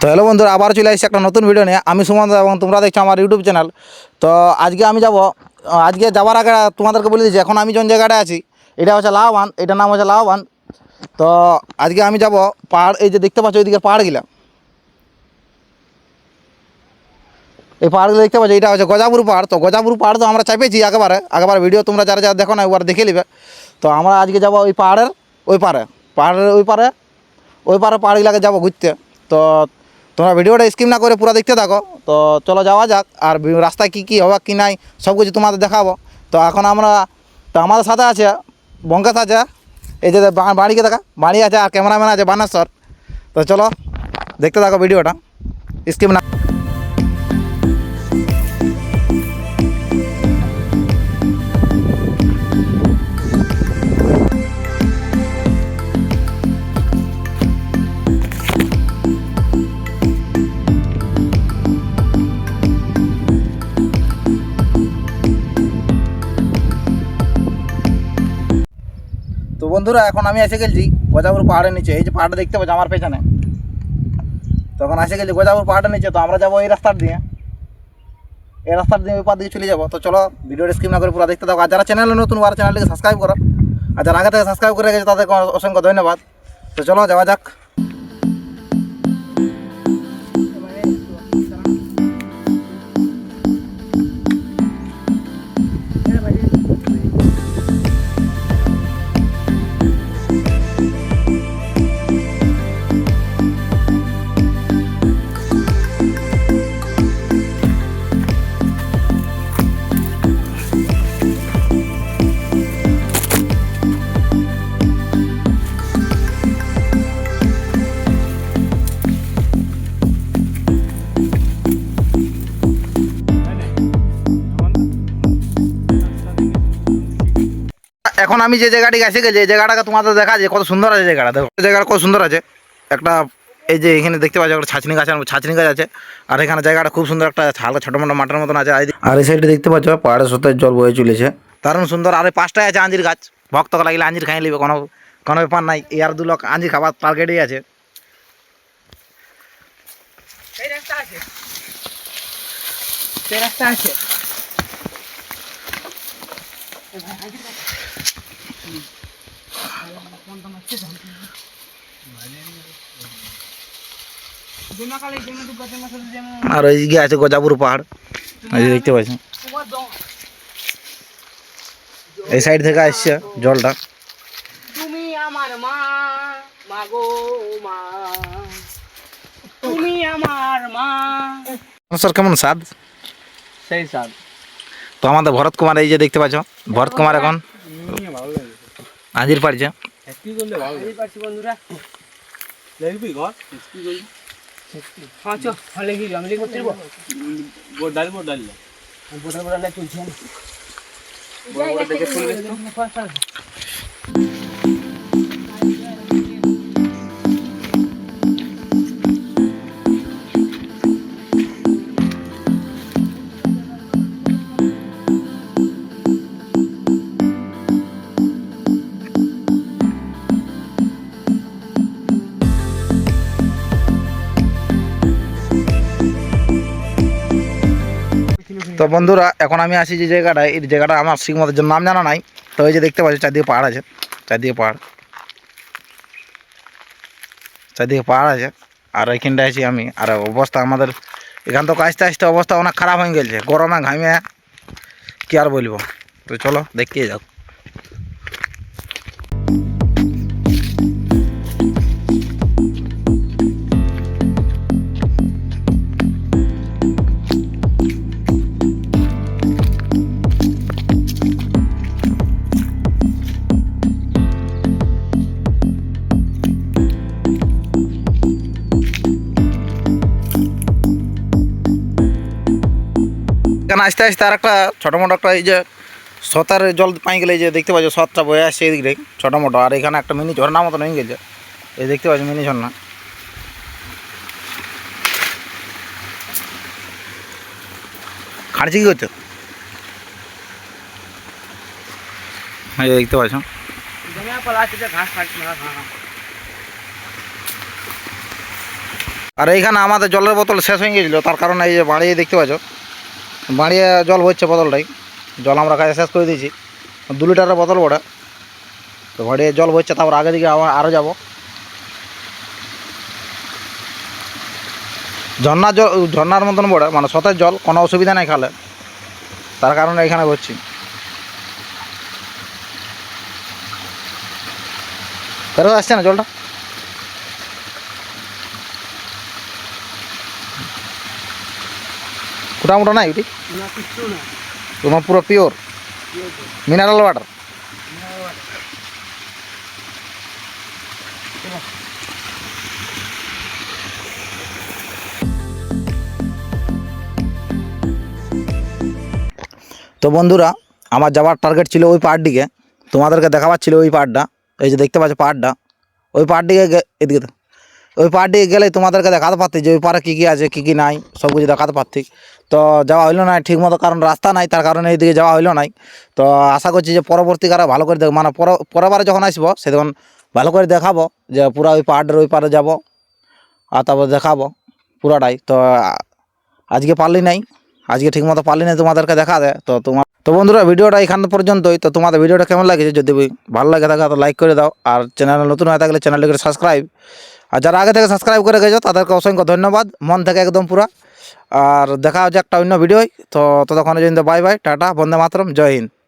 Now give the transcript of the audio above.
Hello বন্ধুরা, আবার চলে আসছি একটা নতুন ভিডিও নিয়ে। আমি সুমন্ত এবং তোমরা দেখছো আমার ইউটিউব চ্যানেল। তো আজকে আমি আজকে যাওয়ার আগে তোমাদেরকে বলে দিচ্ছি, এখন আমি কোন জায়গাটায় আছি। এটা হচ্ছে লাহবান, এটার নাম হচ্ছে লাহবান। তো আজকে আমি যাব পাহাড়, এই যে দেখতে পাচ্ছ ওইদিকে পাহাড়গুলা, এই পাহাড়গুলো দেখতে পাচ্ছ, এটা হচ্ছে গজাপুর পাহাড়। তো গজাপুর পাহাড় তো আমরা চাপেছি আগেবার ভিডিও তোমরা যারা যারা দেখো না একবার দেখে নেবে। তো আমরা আজকে যাব ওই পাহাড়ের পাহাড়ের ওই পারে পাহাড়গুলোকে যাবো ঘুরতে। তো তোমরা ভিডিওটা স্কিপ না করে পুরো দেখতে থাকো। তো চলো যাওয়া যাক, আর রাস্তায় কী কী হবে কী নাই সব কিছু তোমাদের দেখাবো। তো এখন আমাদের সাথে আছে বঙ্কেশ আছে, এই যে বাড়িকে দেখা বাড়ি আছে, আর ক্যামেরাম্যান আছে বানেশ্বর। তো চলো দেখতে থাকো ভিডিওটা স্কিপ না। তো বন্ধুরা, এখন আমি এসে গেছি গজাপুর পাহাড়ের নিচে। এই যে পাহাড়টা দেখতে পাচ্ছি আমার পেছনে, তখন এসে গেছি গজাপুর পাহাড়ের নিচে। তো আমরা যাবো এই রাস্তার দিয়ে ওই পার দিয়ে চলে যাবো। তো চলো ভিডিওটা স্কিপ না করে পুরো দেখতে থাকো। আর যারা চ্যানেলে নতুন চ্যানেলটিকে সাবস্ক্রাইব করো, আর যারা আগে থেকে সাবস্ক্রাইব করে গেছে তাদেরকে অসংখ্য ধন্যবাদ। তো চলো যাওয়া যাক। এখন আমি যে জায়গাটি এসে গেছি, এই জায়গাটাকে তোমাদের দেখা যায় কত সুন্দর আছে। জায়গাটা দেখো, জায়গাটা কত সুন্দর আছে। একটা এই যে এখানে দেখতে পাচ্ছ একটা ছাঁচনি গাছ আছে। আর এখানে জায়গাটা খুব সুন্দর, একটা হালকা ছোটো মোটো মাঠের মতন আছে। আর এই সাইডে দেখতে পাচ্ছ পাহাড়ের স্রোতের জল বয়ে চলেছে, দারুণ সুন্দর। আর এই পাশটায় আছে আঞ্জির গাছ, ভক্ত লাগলে আঞ্জির খাই নিবে, কোনো ব্যাপার নাই। আর 2 লোক আঞ্জির খাবার টার্গেটই আছে। আর ওইদিকে আছে গজাপুর পাহাড়, এই যে দেখতে পাচ্ছেন। এই সাইড থেকে আসছে জলটা। তুমি আমার মা, মাগো মা, তুমি আমার মা। স্যার কেমন স্বাদ? সেই স্বাদ। তো আমাদের ভরত কুমার, এই যে দেখতে পাচ্ছ ভরত কুমার এখন আঞ্জির পাড়ছে। কি করলে ভালো পারছি বন্ধুরা, দেখবি ঘর কি করি। হ্যাঁ চো হলে কি আমি লিখতে পারবো। বোর্ড ডাল বোর্ডাল তুলছি আমি। বড় দেখে তুলবে তো। তো বন্ধুরা, এখন আমি আসি যে জায়গাটায়, এই জায়গাটা আমার ঠিক মতো নাম জানা নাই। তো এই যে দেখতে পাচ্ছি চারদিকে পাহাড় আছে, চারদিকে পাহাড় আছে। আর এইখানটায় আছি আমি। আর অবস্থা আমাদের এখান থেকে আস্তে আস্তে অবস্থা অনেক খারাপ হয়ে গেছে, গরমে ঘামে কি আর বলবো। তো চলো দেখতে যাও। এখানে আস্তে আস্তে আর একটা ছোটো মোটো একটা এই যে সতার জল পাই গেলে, এই যে দেখতে পাচ্ছ সতটা বয়ে আসছে এই দিকে ছোটো মোটো। আর এখানে একটা মিনি ঝর্ণা মতন হয়ে গেছে, এই দেখতে পাচ্ছ মিনি ঝর্ণা। খাড়ছি কি করছো? হ্যাঁ দেখতে পাচ্ছ। আর এইখানে আমাদের জলের বোতল শেষ হয়ে গেছিলো, তার কারণে এই যে বাড়িয়ে দেখতে পাচ্ছ, বাড়িয়ে জল ভরছে বোতলটাই। জল আমরা কাছে শেষ করে দিয়েছি, 2 লিটারের বোতল ওটা। তো বাড়িয়ে জল ভরছে, তারপর আগে দিকে আরও যাবো। ঝর্নার জল, ঝর্নার মতন বড়, মানে সতেজ জল, কোনো অসুবিধা নেই খালে, তার কারণে এখানে ভরছি। ফেরত আসছে না জলটা। মোটা মোটা নাই ওটি, না কিছু না, তোমার পুরো পিওর মিনারেল ওয়াটার। তো বন্ধুরা, আমার যাওয়ার টার্গেট ছিল ওই পাহাড়টিকে, তোমাদেরকে দেখাবার ছিল ওই পাহাড়টা। এই যে দেখতে পাচ্ছ পাহাড়টা, ওই পাহাড়টিকে এদিকে ওই পাহাড়টিকে গেলে তোমাদেরকে দেখাতে পারতি যে ওই পাহাড়ে কী কী আছে কী কী নাই, সব কিছু দেখাতে পারতি। তো যাওয়া হইলো না ঠিক মতো, কারণ রাস্তা নাই, তার কারণে এইদিকে যাওয়া হইলো নাই। তো আশা করছি যে পরবর্তীকালে ভালো করে মানে পরেরবারে যখন আসবো সে তখন ভালো করে দেখাবো, যে পুরো ওই পাহাড়ের ওই পারে যাবো আর তারপর দেখাবো পুরাটাই। তো আজকে পারলি নাই, আজকে ঠিক মতো পারলি নাই তোমাদেরকে দেখা দেয়। তো বন্ধুরা, ভিডিওটা এখান পর্যন্তই। তো তোমাদের ভিডিওটা কেমন লাগছে, যদি ভালো লাগে থাকে তো লাইক করে দাও, আর চ্যানেলে নতুন হয়ে থাকলে চ্যানেলটিকে সাবস্ক্রাইব, আর যারা আগে থেকে সাবস্ক্রাইব করে গেছো তাদেরকে অসংখ্য ধন্যবাদ মন থেকে একদম পুরা। আর দেখা হচ্ছে একটা অন্য ভিডিওয়। তো ততক্ষণে জন্য বাই বাই, টাটা, বন্দে মাতরম, জয় হিন্দ।